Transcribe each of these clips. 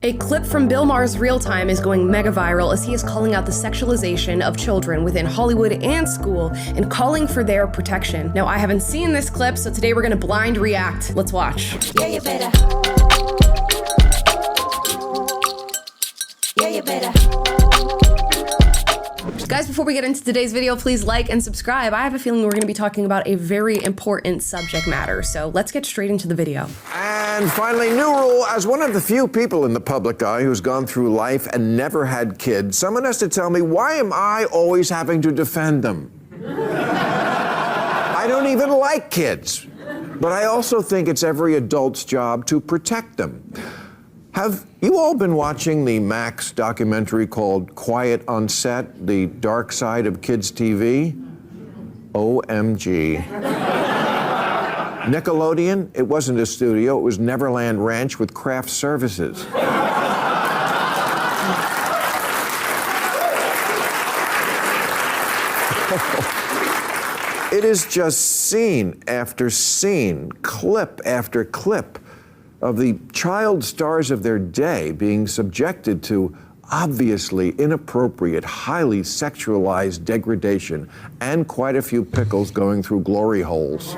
A clip from Bill Maher's Real Time is going mega viral as he is calling out the sexualization of children within Hollywood and school and calling for their protection. Now, I haven't seen this clip, so today we're gonna blind react. Let's watch. Yeah, you better. Yeah, you better. Guys, before we get into today's video, please like and subscribe. I have a feeling we're gonna be talking about a very important subject matter, so let's get straight into the video. And finally, new rule. As one of the few people in the public eye who's gone through life and never had kids, someone has to tell me, why am I always having to defend them? I don't even like kids, but I also think it's every adult's job to protect them. Have you all been watching the Max documentary called Quiet on Set, The Dark Side of Kids TV? OMG. Nickelodeon, it wasn't a studio, it was Neverland Ranch with craft services. It is just scene after scene, clip after clip of the child stars of their day being subjected to obviously inappropriate, highly sexualized degradation, and quite a few pickles going through glory holes.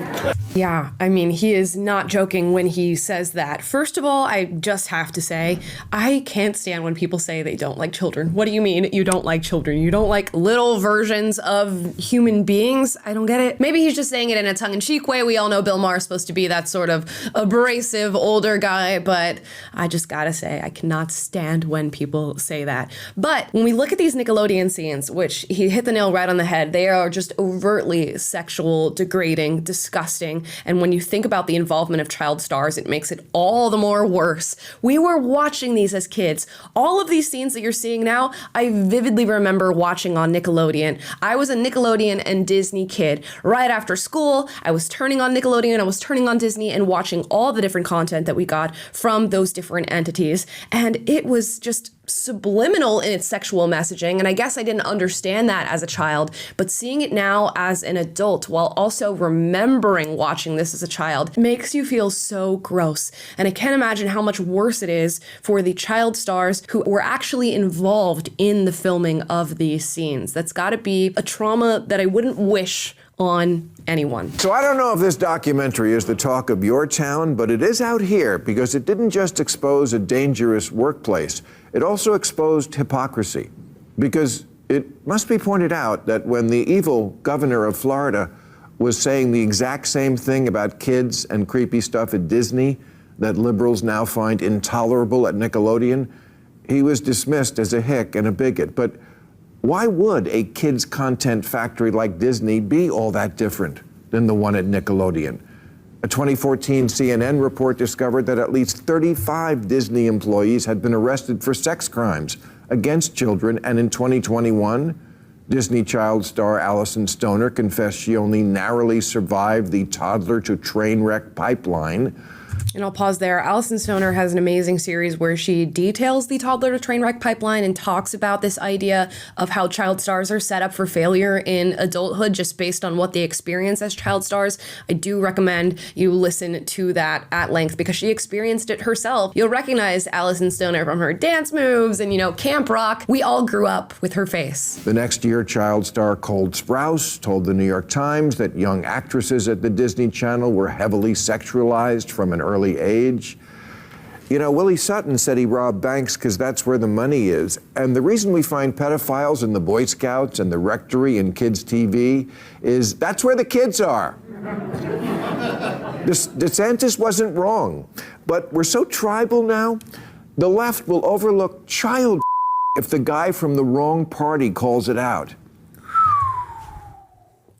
Yeah, I mean, he is not joking when he says that. First of all, I just have to say, I can't stand when people say they don't like children. What do you mean you don't like children? You don't like little versions of human beings? I don't get it. Maybe he's just saying it in a tongue-in-cheek way. We all know Bill Maher is supposed to be that sort of abrasive older guy, but I just gotta say, I cannot stand when people say that. But when we look at these Nickelodeon scenes, which he hit the nail right on the head, they are just overtly sexual, degrading, disgusting. And when you think about the involvement of child stars, it makes it all the more worse. We were watching these as kids. All of these scenes that you're seeing now, I vividly remember watching on Nickelodeon. I was a Nickelodeon and Disney kid. Right after school, I was turning on Nickelodeon, I was turning on Disney and watching all the different content that we got from those different entities. And it was just subliminal in its sexual messaging, and I guess I didn't understand that as a child, but seeing it now as an adult while also remembering watching this as a child makes you feel so gross. And I can't imagine how much worse it is for the child stars who were actually involved in the filming of these scenes. That's gotta be a trauma that I wouldn't wish on anyone. So I don't know if this documentary is the talk of your town, but it is out here because it didn't just expose a dangerous workplace, it also exposed hypocrisy. Because it must be pointed out that when the evil governor of Florida was saying the exact same thing about kids and creepy stuff at Disney that liberals now find intolerable at Nickelodeon, he was dismissed as a hick and a bigot. But why would a kids' content factory like Disney be all that different than the one at Nickelodeon? A 2014 CNN report discovered that at least 35 Disney employees had been arrested for sex crimes against children, and in 2021, Disney child star Allison Stoner confessed she only narrowly survived the toddler to train wreck pipeline. And I'll pause there. Allison Stoner has an amazing series where she details the toddler to train wreck pipeline and talks about this idea of how child stars are set up for failure in adulthood just based on what they experience as child stars. I do recommend you listen to that at length because she experienced it herself. You'll recognize Allison Stoner from her dance moves and, Camp Rock. We all grew up with her face. The next year, child star Cole Sprouse told the New York Times that young actresses at the Disney Channel were heavily sexualized from an early age. Willie Sutton said he robbed banks because that's where the money is. And the reason we find pedophiles in the Boy Scouts and the Rectory and kids' TV is that's where the kids are. DeSantis wasn't wrong, but we're so tribal now, the left will overlook child if the guy from the wrong party calls it out.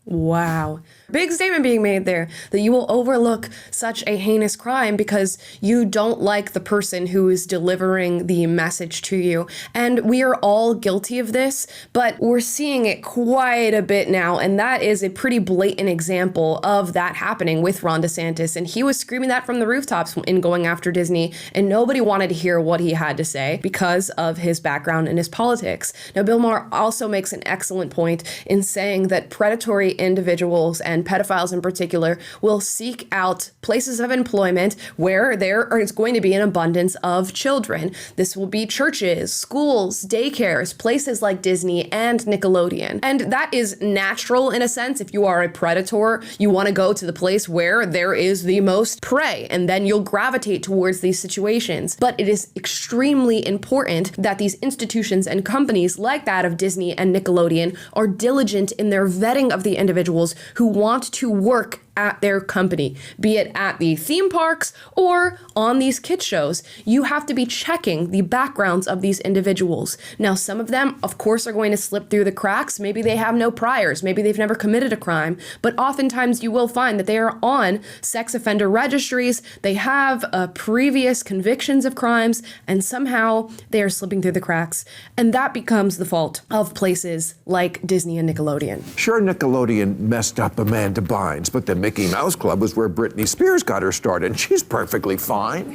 Wow. Big statement being made there that you will overlook such a heinous crime because you don't like the person who is delivering the message to you. And we are all guilty of this, but we're seeing it quite a bit now. And that is a pretty blatant example of that happening with Ron DeSantis. And he was screaming that from the rooftops in going after Disney, and nobody wanted to hear what he had to say because of his background and his politics. Now, Bill Maher also makes an excellent point in saying that predatory individuals and and pedophiles in particular, will seek out places of employment where there is going to be an abundance of children. This will be churches, schools, daycares, places like Disney and Nickelodeon. And that is natural in a sense. If you are a predator, you want to go to the place where there is the most prey, and then you'll gravitate towards these situations. But it is extremely important that these institutions and companies like that of Disney and Nickelodeon are diligent in their vetting of the individuals who want to work at their company, be it at the theme parks or on these kid shows. You have to be checking the backgrounds of these individuals. Now, some of them, of course, are going to slip through the cracks. Maybe they have no priors. Maybe they've never committed a crime. But oftentimes you will find that they are on sex offender registries. They have previous convictions of crimes, and somehow they are slipping through the cracks. And that becomes the fault of places like Disney and Nickelodeon. Sure, Nickelodeon messed up Amanda Bynes, but the Mickey Mouse Club was where Britney Spears got her start, and she's perfectly fine.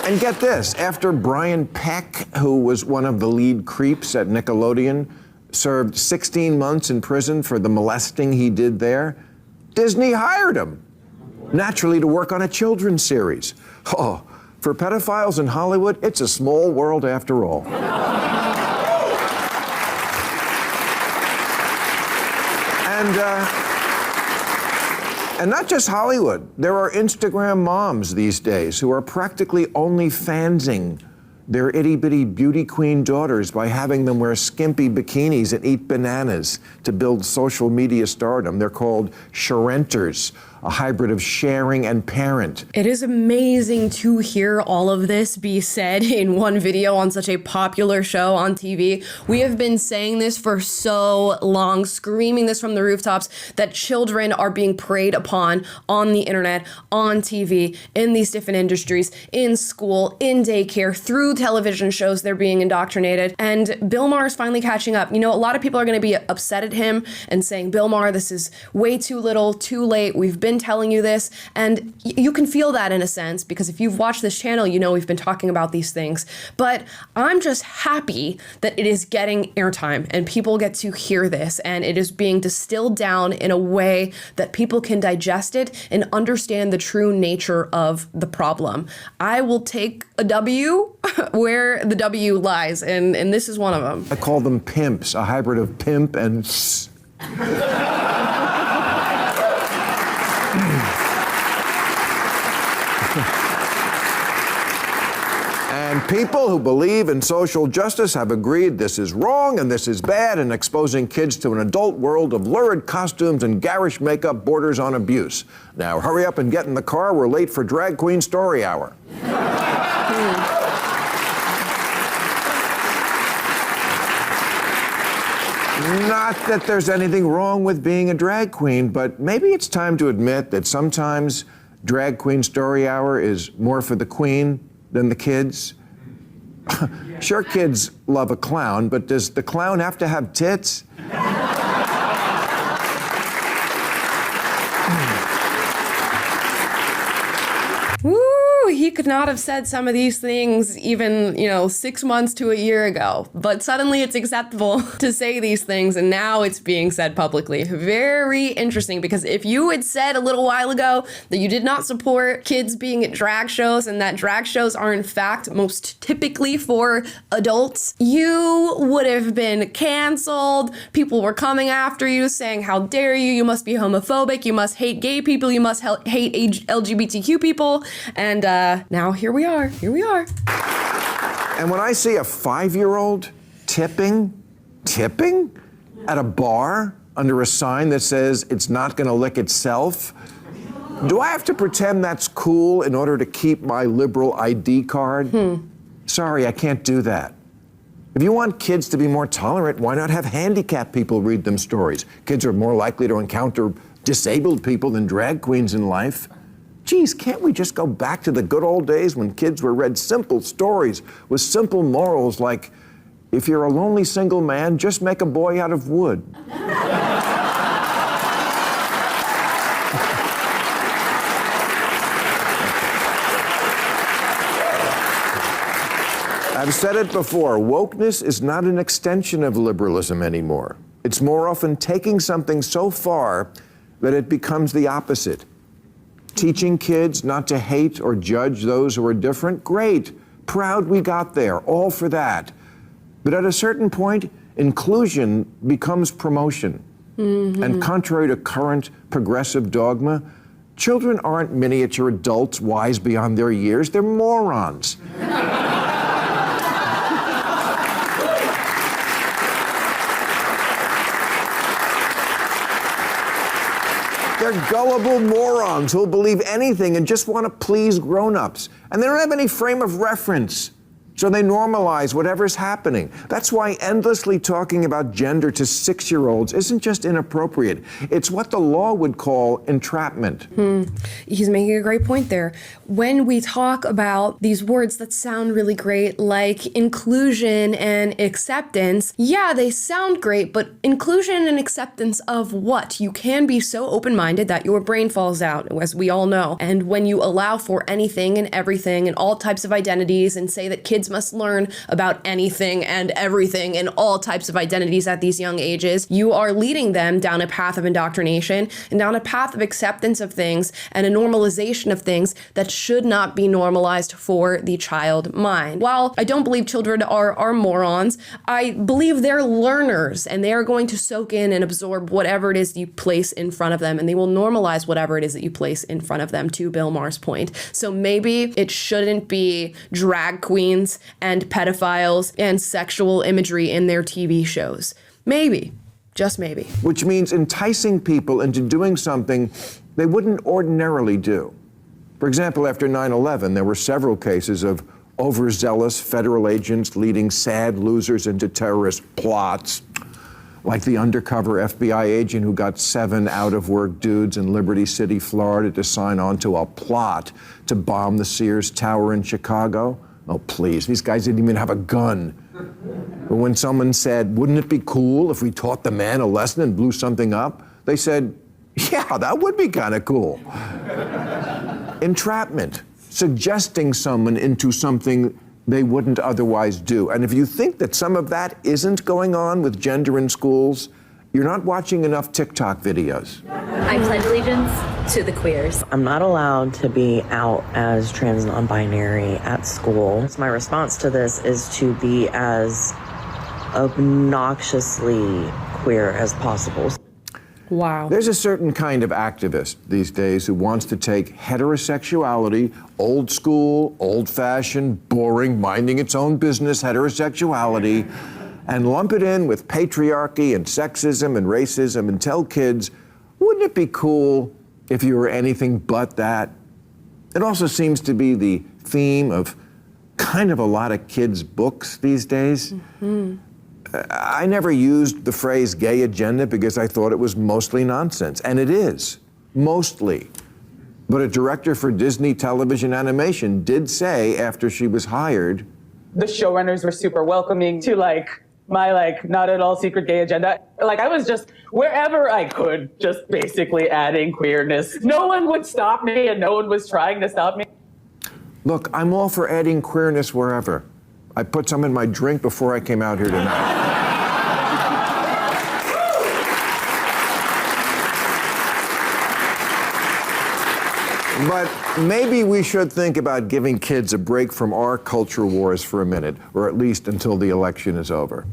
And get this, after Brian Peck, who was one of the lead creeps at Nickelodeon, served 16 months in prison for the molesting he did there, Disney hired him, naturally to work on a children's series. Oh, for pedophiles in Hollywood, it's a small world after all. And not just Hollywood. There are Instagram moms these days who are practically only fansing their itty-bitty beauty queen daughters by having them wear skimpy bikinis and eat bananas to build social media stardom. They're called sharenters, a hybrid of sharing and parent. It is amazing to hear all of this be said in one video on such a popular show on TV. We have been saying this for so long, screaming this from the rooftops, that children are being preyed upon on the internet, on TV, in these different industries, in school, in daycare, through television shows. They're being indoctrinated. And Bill Maher is finally catching up. You know, a lot of people are going to be upset at him and saying, Bill Maher, this is way too little, too late. We've been telling you this. And you can feel that in a sense, because if you've watched this channel, you know we've been talking about these things. But I'm just happy that it is getting airtime and people get to hear this, and it is being distilled down in a way that people can digest it and understand the true nature of the problem. I will take a W where the W lies, and this is one of them. I call them pimps, a hybrid of pimp and And people who believe in social justice have agreed this is wrong and this is bad, and exposing kids to an adult world of lurid costumes and garish makeup borders on abuse. Now hurry up and get in the car. We're late for Drag Queen Story Hour. Not that there's anything wrong with being a drag queen, but maybe it's time to admit that sometimes Drag Queen Story Hour is more for the queen than the kids. Sure, kids love a clown, but does the clown have to have tits? Woo! He could not have said some of these things even, 6 months to a year ago. But suddenly it's acceptable to say these things, and now it's being said publicly. Very interesting, because if you had said a little while ago that you did not support kids being at drag shows and that drag shows are in fact most typically for adults, you would have been canceled. People were coming after you saying, how dare you, you must be homophobic, you must hate gay people, you must hate LGBTQ people. And now here we are. And when I see a 5-year-old tipping at a bar under a sign that says it's not going to lick itself, do I have to pretend that's cool in order to keep my liberal ID card? Sorry, I can't do that. If you want kids to be more tolerant, why not have handicapped people read them stories? Kids are more likely to encounter disabled people than drag queens in life. Geez, can't we just go back to the good old days when kids were read simple stories with simple morals like, if you're a lonely single man, just make a boy out of wood. I've said it before, wokeness is not an extension of liberalism anymore. It's more often taking something so far that it becomes the opposite. Teaching kids not to hate or judge those who are different, great. Proud we got there, all for that. But at a certain point, inclusion becomes promotion. And contrary to current progressive dogma, children aren't miniature adults wise beyond their years, they're morons. They're gullible morons who'll believe anything and just want to please grown-ups. And they don't have any frame of reference. So they normalize whatever's happening. That's why endlessly talking about gender to 6-year-olds isn't just inappropriate. It's what the law would call entrapment. He's making a great point there. When we talk about these words that sound really great, like inclusion and acceptance, yeah, they sound great, but inclusion and acceptance of what? You can be so open-minded that your brain falls out, as we all know. And when you allow for anything and everything and all types of identities and say that kids must learn about anything and everything and all types of identities at these young ages, you are leading them down a path of indoctrination and down a path of acceptance of things and a normalization of things that should not be normalized for the child mind. While I don't believe children are morons, I believe they're learners and they are going to soak in and absorb whatever it is you place in front of them, and they will normalize whatever it is that you place in front of them, to Bill Maher's point. So maybe it shouldn't be drag queens and pedophiles and sexual imagery in their TV shows. Maybe. Just maybe. Which means enticing people into doing something they wouldn't ordinarily do. For example, after 9/11, there were several cases of overzealous federal agents leading sad losers into terrorist plots, like the undercover FBI agent who got 7 out-of-work dudes in Liberty City, Florida, to sign on to a plot to bomb the Sears Tower in Chicago. Oh, please, these guys didn't even have a gun. But when someone said, wouldn't it be cool if we taught the man a lesson and blew something up? They said, yeah, that would be kind of cool. Entrapment, suggesting someone into something they wouldn't otherwise do. And if you think that some of that isn't going on with gender in schools, you're not watching enough TikTok videos. I pledge allegiance to the queers. I'm not allowed to be out as trans non-binary at school. So my response to this is to be as obnoxiously queer as possible. Wow. There's a certain kind of activist these days who wants to take heterosexuality, old school, old-fashioned, boring, minding its own business heterosexuality, and lump it in with patriarchy and sexism and racism and tell kids, wouldn't it be cool if you were anything but that? It also seems to be the theme of kind of a lot of kids' books these days. I never used the phrase gay agenda because I thought it was mostly nonsense, and it is, mostly. But a director for Disney Television Animation did say after she was hired, the showrunners were super welcoming to my not at all secret gay agenda. I was just wherever I could, just basically adding queerness. No one would stop me and no one was trying to stop me. look, I'm all for adding queerness wherever. I put some in my drink before I came out here tonight. But maybe we should think about giving kids a break from our culture wars for a minute, or at least until the election is over.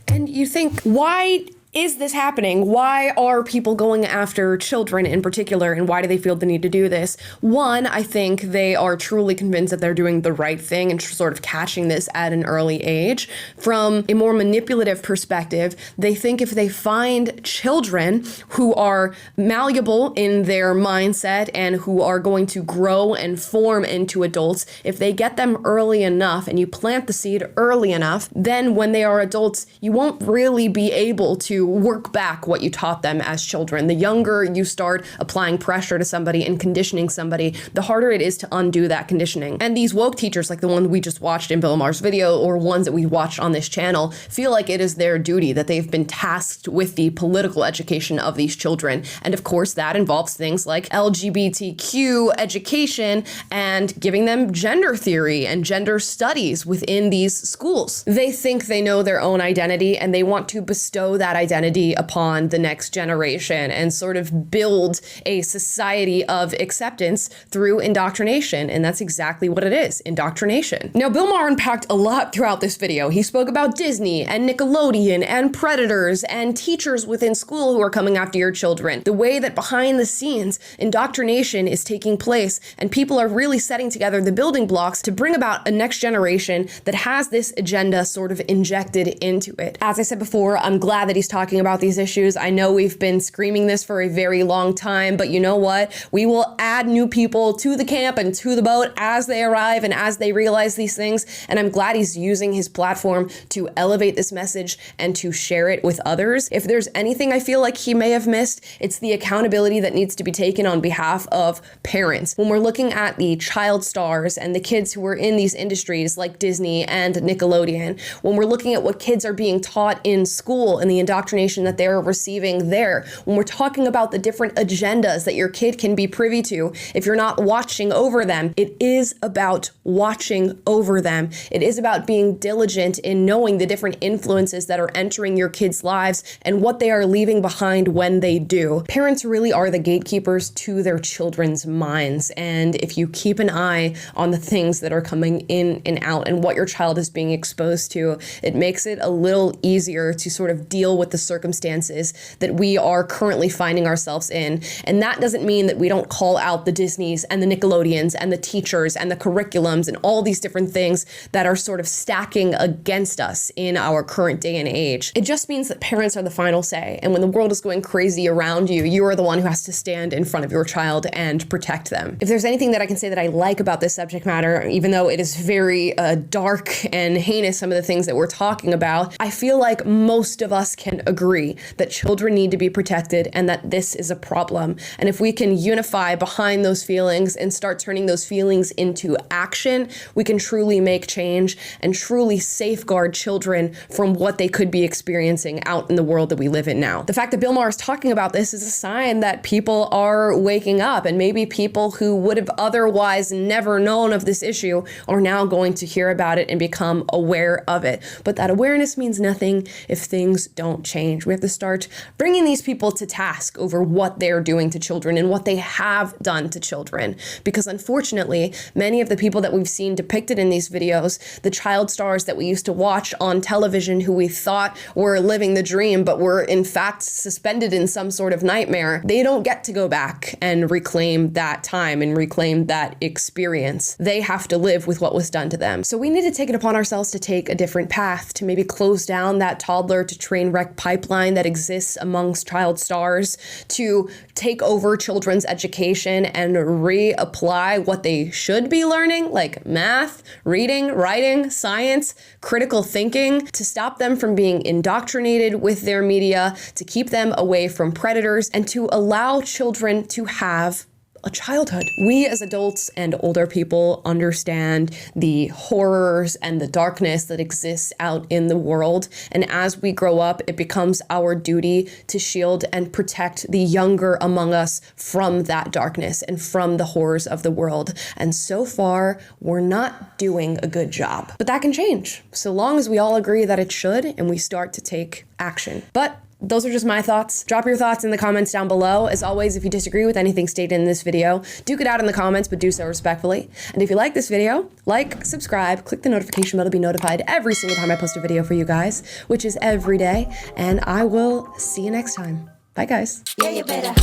And you think, why is this happening? Why are people going after children in particular, and why do they feel the need to do this? One, I think they are truly convinced that they're doing the right thing and sort of catching this at an early age. From a more manipulative perspective, they think if they find children who are malleable in their mindset and who are going to grow and form into adults, if they get them early enough and you plant the seed early enough, then when they are adults, you won't really be able to to work back what you taught them as children. The younger you start applying pressure to somebody and conditioning somebody, the harder it is to undo that conditioning. And these woke teachers, like the one we just watched in Bill Maher's video, or ones that we watched on this channel, feel like it is their duty, that they've been tasked with the political education of these children. And of course, that involves things like LGBTQ education and giving them gender theory and gender studies within these schools. They think they know their own identity and they want to bestow that identity upon the next generation and sort of build a society of acceptance through indoctrination. And that's exactly what it is, indoctrination. Now, Bill Maher unpacked a lot throughout this video. He spoke about Disney and Nickelodeon and predators and teachers within school who are coming after your children. The way that behind the scenes, indoctrination is taking place and people are really setting together the building blocks to bring about a next generation that has this agenda sort of injected into it. As I said before, I'm glad that he's talking about these issues. I know we've been screaming this for a very long time, but you know what? We will add new people to the camp and to the boat as they arrive and as they realize these things. And I'm glad he's using his platform to elevate this message and to share it with others. If there's anything I feel like he may have missed, it's the accountability that needs to be taken on behalf of parents. When we're looking at the child stars and the kids who are in these industries like Disney and Nickelodeon, when we're looking at what kids are being taught in school and the indoctrination that they're receiving there, when we're talking about the different agendas that your kid can be privy to, if you're not watching over them, it is about watching over them. It is about being diligent in knowing the different influences that are entering your kids' lives and what they are leaving behind when they do. Parents really are the gatekeepers to their children's minds. And if you keep an eye on the things that are coming in and out and what your child is being exposed to, it makes it a little easier to sort of deal with the circumstances that we are currently finding ourselves in. And that doesn't mean that we don't call out the Disneys and the Nickelodeons and the teachers and the curriculums and all these different things that are sort of stacking against us in our current day and age. It just means that parents are the final say. And when the world is going crazy around you, you are the one who has to stand in front of your child and protect them. If there's anything that I can say that I like about this subject matter, even though it is very dark and heinous, some of the things that we're talking about, I feel like most of us can agree that children need to be protected and that this is a problem. And if we can unify behind those feelings and start turning those feelings into action, we can truly make change and truly safeguard children from what they could be experiencing out in the world that we live in now. The fact that Bill Maher is talking about this is a sign that people are waking up, and maybe people who would have otherwise never known of this issue are now going to hear about it and become aware of it. But that awareness means nothing if things don't change. We have to start bringing these people to task over what they're doing to children and what they have done to children. Because unfortunately, many of the people that we've seen depicted in these videos, the child stars that we used to watch on television who we thought were living the dream but were in fact suspended in some sort of nightmare, they don't get to go back and reclaim that time and reclaim that experience. They have to live with what was done to them. So we need to take it upon ourselves to take a different path, to maybe close down that toddler to train wreck pipeline that exists amongst child stars, to take over children's education and reapply what they should be learning, like math, reading, writing, science, critical thinking, to stop them from being indoctrinated with their media, to keep them away from predators, and to allow children to have a childhood. We as adults and older people understand the horrors and the darkness that exists out in the world. And as we grow up, it becomes our duty to shield and protect the younger among us from that darkness and from the horrors of the world. And so far, we're not doing a good job. But that can change, so long as we all agree that it should and we start to take action. But those are just my thoughts. Drop your thoughts in the comments down below. As always, if you disagree with anything stated in this video, duke it out in the comments, but do so respectfully. And if you like this video, like, subscribe, click the notification bell to be notified every single time I post a video for you guys, which is every day. And I will see you next time. Bye, guys. Yeah, you better.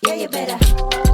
Yeah, you better.